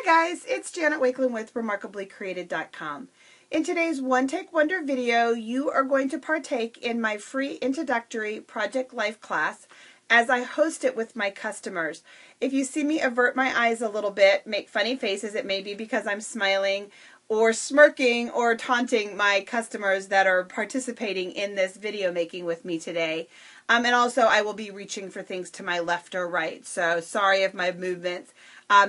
Hi guys, it's Janet Wakeland with remarkablycreated.com. In today's One Take Wonder video, you are going to partake in my free introductory Project Life class as I host it with my customers. If you see me avert my eyes a little bit, make funny faces, it may be because I'm smiling or smirking or taunting my customers that are participating in this video making with me today. And also I will be reaching for things to my left or right, so sorry if my movements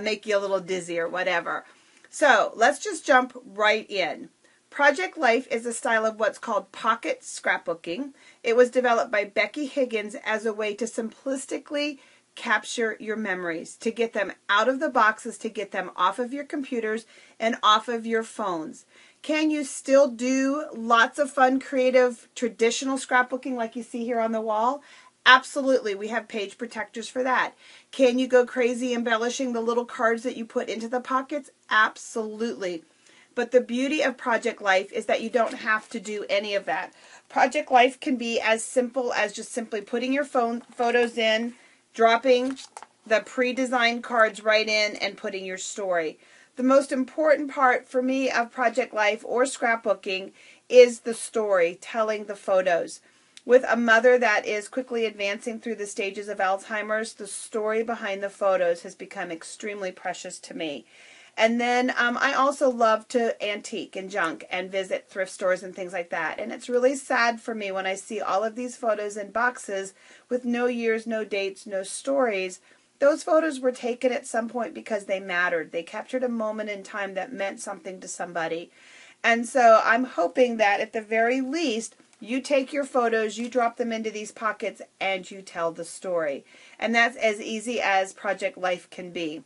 make you a little dizzy or whatever. So let's just jump right in. Project Life is a style of what's called pocket scrapbooking. It was developed by Becky Higgins as a way to simplistically capture your memories, to get them out of the boxes, to get them off of your computers and off of your phones. Can you still do lots of fun, creative, traditional scrapbooking like you see here on the wall? Absolutely. We have page protectors for that. Can you go crazy embellishing the little cards that you put into the pockets? Absolutely. But the beauty of Project Life is that you don't have to do any of that. Project Life can be as simple as just simply putting your photos in, dropping the pre-designed cards right in, and putting your story. The most important part for me of Project Life or scrapbooking is the story, telling the photos. With a mother that is quickly advancing through the stages of Alzheimer's, the story behind the photos has become extremely precious to me. And then I also love to antique and junk and visit thrift stores and things like that. And it's really sad for me when I see all of these photos in boxes with no years, no dates, no stories. Those photos were taken at some point because they mattered. They captured a moment in time that meant something to somebody. And so I'm hoping that at the very least, you take your photos, you drop them into these pockets, and you tell the story. And that's as easy as Project Life can be.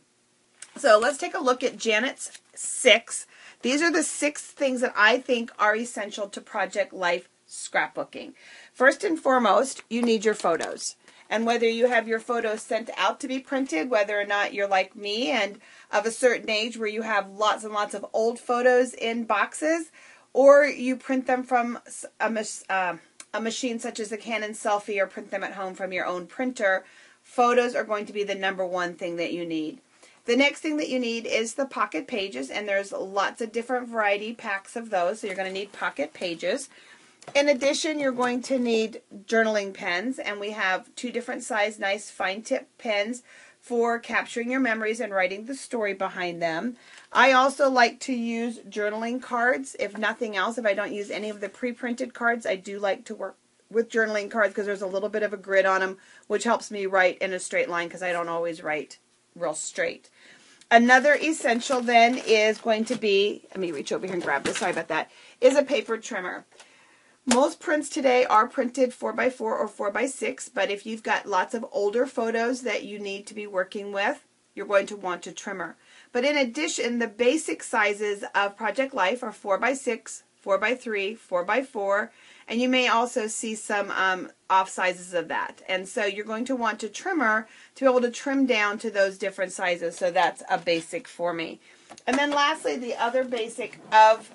So let's take a look at Janet's 6. These are the 6 things that I think are essential to Project Life scrapbooking. First and foremost, you need your photos. And whether you have your photos sent out to be printed, whether or not you're like me and of a certain age where you have lots and lots of old photos in boxes, or you print them from a machine such as a Canon Selfie or print them at home from your own printer, photos are going to be the #1 thing that you need. The next thing that you need is the pocket pages, and there's lots of different variety packs of those, so you're going to need pocket pages. In addition, you're going to need journaling pens, and we have 2 different size, nice fine tip pens for capturing your memories and writing the story behind them. I also like to use journaling cards. If nothing else, if I don't use any of the pre-printed cards, I do like to work with journaling cards because there's a little bit of a grid on them, which helps me write in a straight line because I don't always write real straight. Another essential then is going to be, let me reach over here and grab this, sorry about that, is a paper trimmer. Most prints today are printed 4x4 or 4x6, but if you've got lots of older photos that you need to be working with, you're going to want a trimmer. But in addition, the basic sizes of Project Life are 4x6, 4x3, 4x4, and you may also see some off sizes of that. And so you're going to want a trimmer to be able to trim down to those different sizes. So that's a basic for me. And then lastly, the other basic of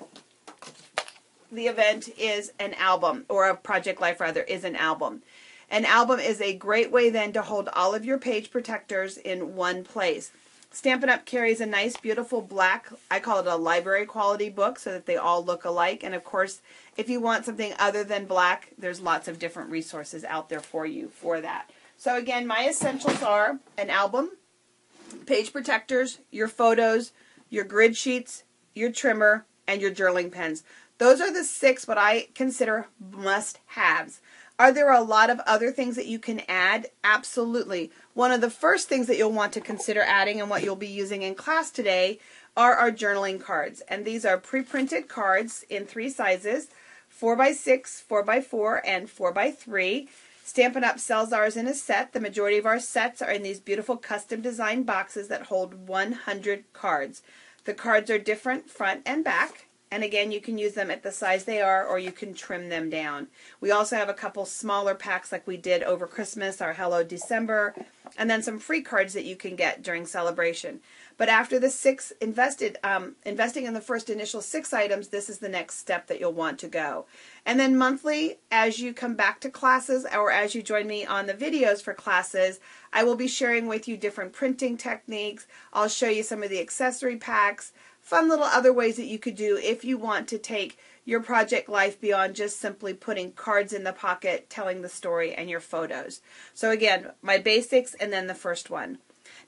the event is an album, or a Project Life rather, is an album. An album is a great way then to hold all of your page protectors in one place. Stampin' Up! Carries a nice, beautiful black, I call it a library quality book, so that they all look alike. And of course, if you want something other than black, there's lots of different resources out there for you for that. So again, my essentials are an album, page protectors, your photos, your grid sheets, your trimmer, and your journaling pens. Those are the 6 what I consider must-haves. Are there a lot of other things that you can add? Absolutely. One of the first things that you'll want to consider adding and what you'll be using in class today are our journaling cards. And these are pre-printed cards in 3 sizes, 4x6, 4x4, and 4x3. Stampin' Up! Sells ours in a set. The majority of our sets are in these beautiful custom designed boxes that hold 100 cards. The cards are different front and back. And again, you can use them at the size they are, or you can trim them down. We also have a couple smaller packs like we did over Christmas, our Hello December, and then some free cards that you can get during celebration. But after the 6 investing in the first initial 6 items, this is the next step that you'll want to go. And then monthly, as you come back to classes or as you join me on the videos for classes, I will be sharing with you different printing techniques. I'll show you some of the accessory packs, fun little other ways that you could do if you want to take your project life beyond just simply putting cards in the pocket, telling the story, and your photos. So again, my basics and then the first one.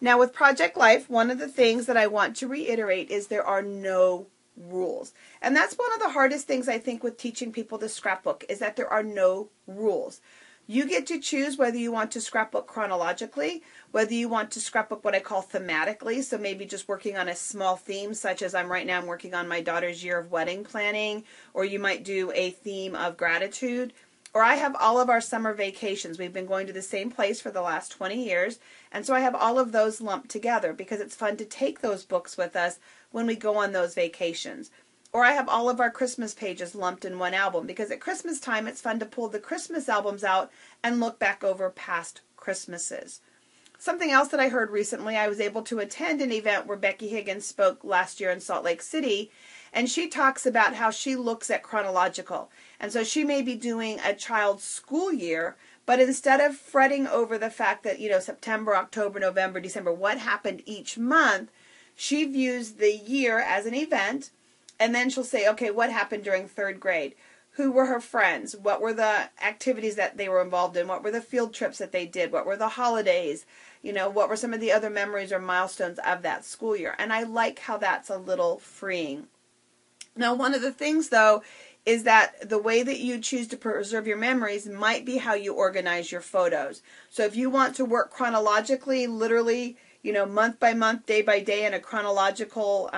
Now with Project Life, one of the things that I want to reiterate is there are no rules. And that's one of the hardest things I think with teaching people to scrapbook is that there are no rules. You get to choose whether you want to scrapbook chronologically, whether you want to scrapbook what I call thematically, so maybe just working on a small theme, such as I'm working on my daughter's year of wedding planning, or you might do a theme of gratitude. Or I have all of our summer vacations. We've been going to the same place for the last 20 years, and so I have all of those lumped together because it's fun to take those books with us when we go on those vacations. Or I have all of our Christmas pages lumped in one album because at Christmas time it's fun to pull the Christmas albums out and look back over past Christmases. Something else that I heard recently, I was able to attend an event where Becky Higgins spoke last year in Salt Lake City, and she talks about how she looks at chronological. And so she may be doing a child's school year, but instead of fretting over the fact that, September, October, November, December, what happened each month, she views the year as an event. And then she'll say, okay, what happened during 3rd grade? Who were her friends? What were the activities that they were involved in? What were the field trips that they did? What were the holidays? What were some of the other memories or milestones of that school year? And I like how that's a little freeing. Now, one of the things, though, is that the way that you choose to preserve your memories might be how you organize your photos. So if you want to work chronologically, literally, month by month, day by day in a chronological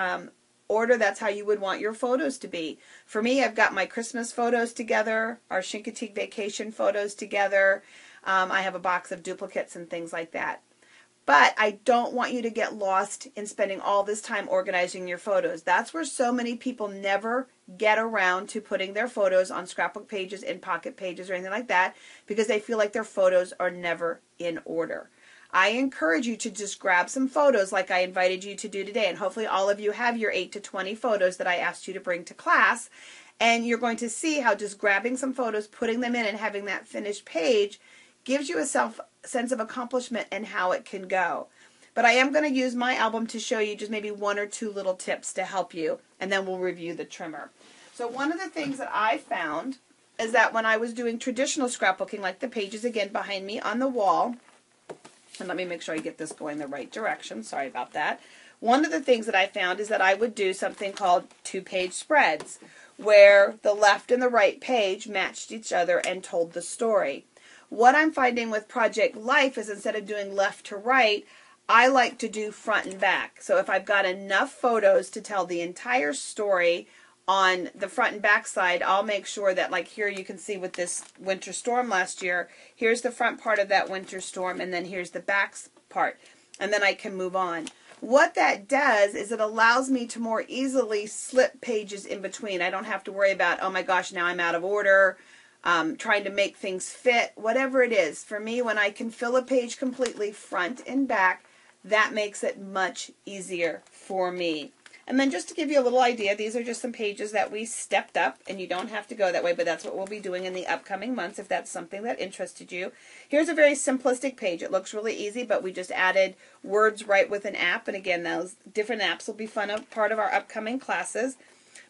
order, that's how you would want your photos to be. For me, I've got my Christmas photos together, our Chincoteague vacation photos together. I have a box of duplicates and things like that. But I don't want you to get lost in spending all this time organizing your photos. That's where so many people never get around to putting their photos on scrapbook pages, in pocket pages, or anything like that, because they feel like their photos are never in order. I encourage you to just grab some photos like I invited you to do today, and hopefully all of you have your 8 to 20 photos that I asked you to bring to class, and you're going to see how just grabbing some photos, putting them in, and having that finished page gives you a sense of accomplishment and how it can go. But I am going to use my album to show you just maybe 1 or 2 little tips to help you, and then we'll review the trimmer. So one of the things that I found is that when I was doing traditional scrapbooking, like the pages again behind me on the wall, and let me make sure I get this going the right direction, sorry about that. One of the things that I found is that I would do something called 2-page spreads, where the left and the right page matched each other and told the story. What I'm finding with Project Life is instead of doing left to right, I like to do front and back. So if I've got enough photos to tell the entire story on the front and back side, I'll make sure that, like here you can see with this winter storm last year, here's the front part of that winter storm, and then here's the back part, and then I can move on. What that does is it allows me to more easily slip pages in between. I don't have to worry about, oh my gosh, now I'm out of order, trying to make things fit, whatever it is. For me, when I can fill a page completely front and back, that makes it much easier for me. And then just to give you a little idea, these are just some pages that we stepped up, and you don't have to go that way, but that's what we'll be doing in the upcoming months if that's something that interested you. Here's a very simplistic page. It looks really easy, but we just added words right with an app, and again, those different apps will be part of our upcoming classes.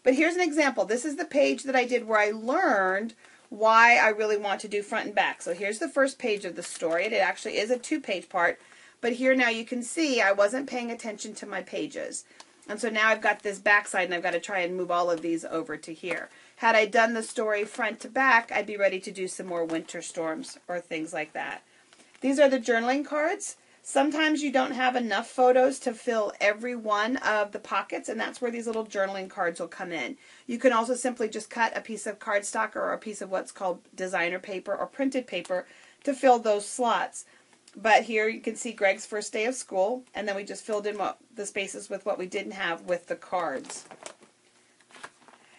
But here's an example. This is the page that I did where I learned why I really want to do front and back. So here's the first page of the story. It actually is a 2-page part, but here now you can see I wasn't paying attention to my pages. And so now I've got this back side, and I've got to try and move all of these over to here. Had I done the story front to back, I'd be ready to do some more winter storms or things like that. These are the journaling cards. Sometimes you don't have enough photos to fill every one of the pockets, and that's where these little journaling cards will come in. You can also simply just cut a piece of cardstock or a piece of what's called designer paper or printed paper to fill those slots. But here you can see Greg's first day of school, and then we just filled in the spaces with what we didn't have with the cards.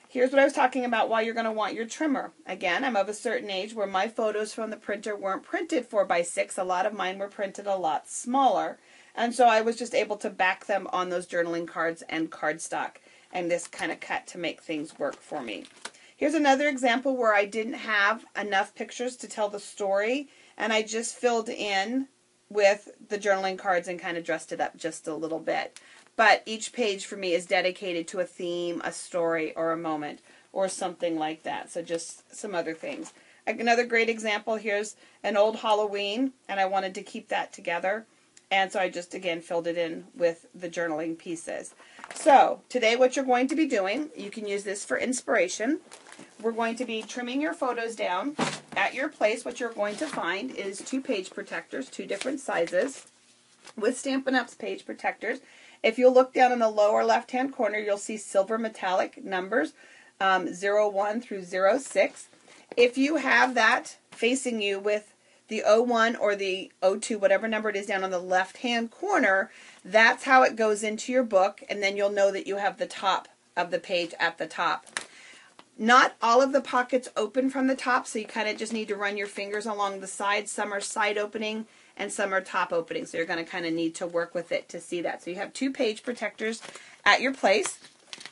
Here's what I was talking about why you're going to want your trimmer. Again, I'm of a certain age where my photos from the printer weren't printed 4x6. A lot of mine were printed a lot smaller. And so I was just able to back them on those journaling cards and cardstock. And this kind of cut to make things work for me. Here's another example where I didn't have enough pictures to tell the story. And I just filled in with the journaling cards and kind of dressed it up just a little bit. But each page for me is dedicated to a theme, a story, or a moment, or something like that. So just some other things. Another great example, here's an old Halloween, and I wanted to keep that together. And so I just, again, filled it in with the journaling pieces. So today what you're going to be doing, you can use this for inspiration. We're going to be trimming your photos down. At your place, what you're going to find is 2 page protectors, 2 different sizes, with Stampin' Up's page protectors. If you'll look down in the lower left-hand corner, you'll see silver metallic numbers, 01 through 06. If you have that facing you with the 01 or the 02, whatever number it is down on the left-hand corner, that's how it goes into your book, and then you'll know that you have the top of the page at the top. Not all of the pockets open from the top, so you kind of just need to run your fingers along the sides. Some are side opening and some are top opening, so you're going to kind of need to work with it to see that. So you have 2 page protectors at your place.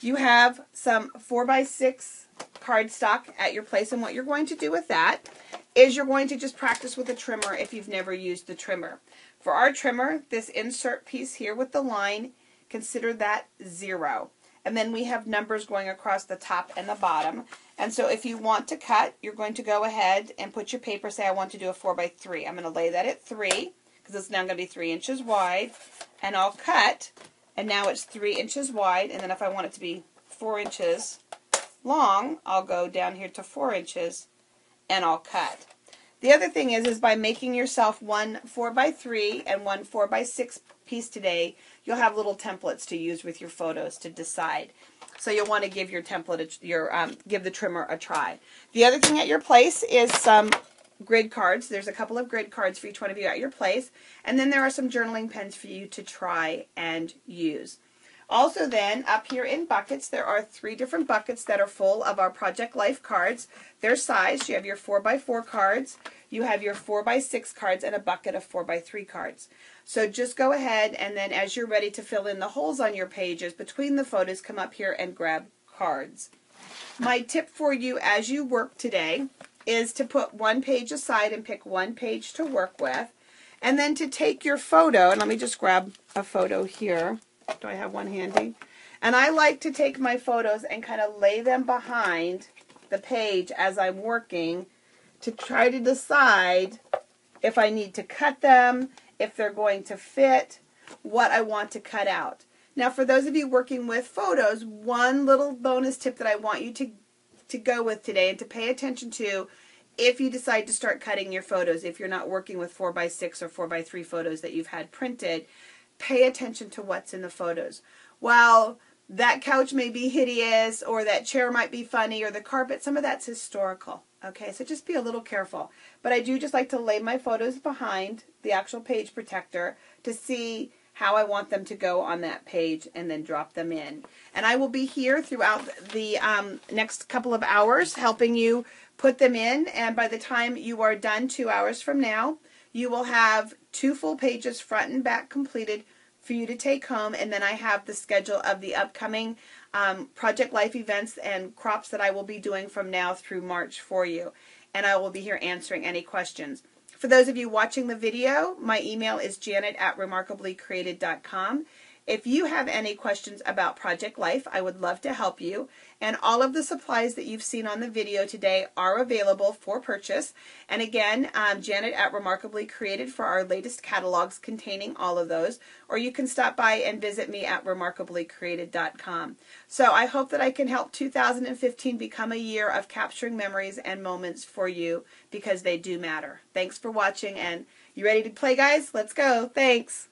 You have some 4x6 cardstock at your place, and what you're going to do with that is you're going to just practice with a trimmer if you've never used the trimmer. For our trimmer, this insert piece here with the line, consider that 0. And then we have numbers going across the top and the bottom. And so if you want to cut, you're going to go ahead and put your paper, say I want to do a 4x3. I'm going to lay that at 3, because it's now going to be 3 inches wide. And I'll cut, and now it's 3 inches wide. And then if I want it to be 4 inches long, I'll go down here to 4 inches, and I'll cut. The other thing is by making yourself one 4x3 and one 4x6 piece today, you'll have little templates to use with your photos to decide. So you'll want to give your template, give the trimmer a try. The other thing at your place is some grid cards. There's a couple of grid cards for each one of you at your place. And then there are some journaling pens for you to try and use. Also then, up here in buckets, there are 3 different buckets that are full of our Project Life cards. They're sized. You have your 4x4 cards, you have your 4x6 cards, and a bucket of 4x3 cards. So just go ahead, and then as you're ready to fill in the holes on your pages, between the photos, come up here and grab cards. My tip for you as you work today is to put 1 page aside and pick 1 page to work with, and then to take your photo, and let me just grab a photo here. Do I have one handy? And I like to take my photos and kind of lay them behind the page as I'm working to try to decide if I need to cut them, if they're going to fit, what I want to cut out. Now for those of you working with photos, one little bonus tip that I want you to go with today and to pay attention to if you decide to start cutting your photos, if you're not working with 4x6 or 4x3 photos that you've had printed, pay attention to what's in the photos. While that couch may be hideous, or that chair might be funny, or the carpet, some of that's historical. Okay, so just be a little careful. But I do just like to lay my photos behind the actual page protector to see how I want them to go on that page and then drop them in. And I will be here throughout the next couple of hours helping you put them in, and by the time you are done 2 hours from now, you will have 2 full pages front and back completed for you to take home, and then I have the schedule of the upcoming Project Life events and crops that I will be doing from now through March for you, and I will be here answering any questions. For those of you watching the video, my email is janet@remarkablycreated.com. If you have any questions about Project Life, I would love to help you. And all of the supplies that you've seen on the video today are available for purchase. And again, Janet@remarkablycreated for our latest catalogs containing all of those. Or you can stop by and visit me at remarkablycreated.com. So I hope that I can help 2015 become a year of capturing memories and moments for you, because they do matter. Thanks for watching, and you ready to play, guys? Let's go. Thanks.